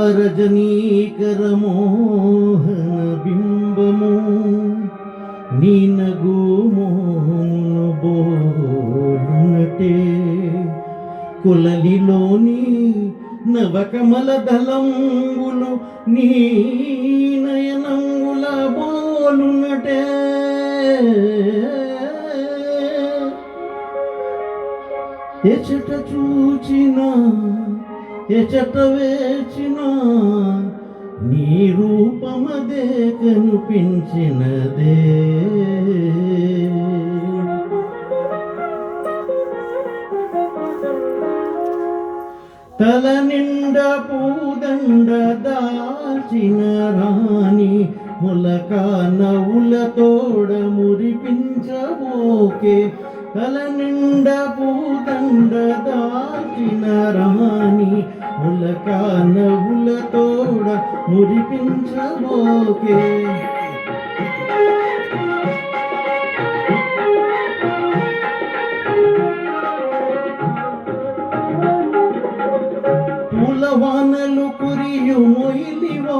రజనీకర మోహన బింబము నీ నగు మోహను బోలునటే కులలిలోని నవకమల దళంబులు నీ నయనంగుల బోలునటే ఎచట చూచినా ఎచట వేచిన నీ రూపమదే కనిపించినదే తల నిండ పూదండ దాల్చిన రాణి ములక నవ్వుల తోడ మురిపించబోకే తల నిండ పూదండ దాల్చిన రాణి ములక నవ్వుల తోడ మురిపించబోకే పూలవానలు కురియు మొయిలివో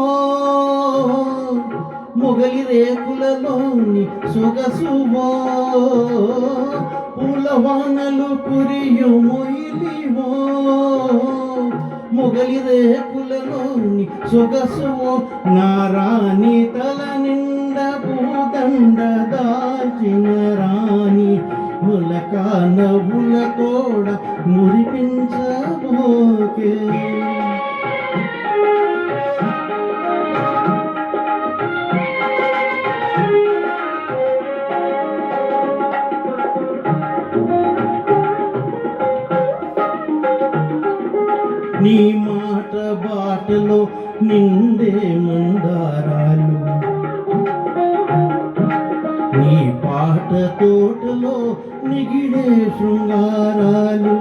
మొగలి రేకులలోని సొగసువో పూలవానలు కురియు మొయిలివో మొగలి రేకులలోని సొగసువో నారాణి తల నిండ పూదండ దాచిన రాణి ములక నవ్వుల తోడ మురిపించబోకే నీ మాట బాటలో నిండే మందారాలు నీ పాట తోటలో నిగిడే శృంగారాలు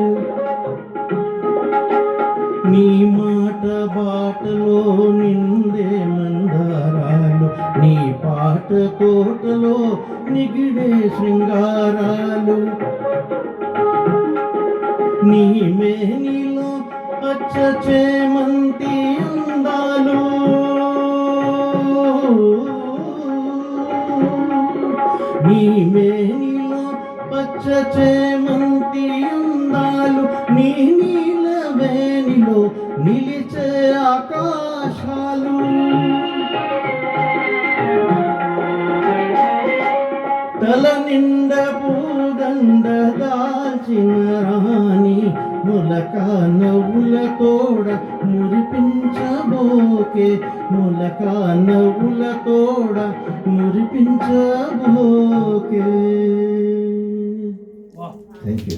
నీ మాట బాటలో నిండే మందారాలు నీ పాట తోటలో నిగిడే శృంగారాలు నీ మేనిలో పచ్చ చేమంతి అందాలు నీ మేనిలో పచ్చ చేమంతి అందాలు నీ నీల వేణిలో నిలిచే ఆకాశాలు తల నిండ పూదండ దాల్చిన రాణి ములక నవ్వుల తోడ మురిపించబోకే ములక నవ్వుల తోడ మురిపించబోకే. Thank you.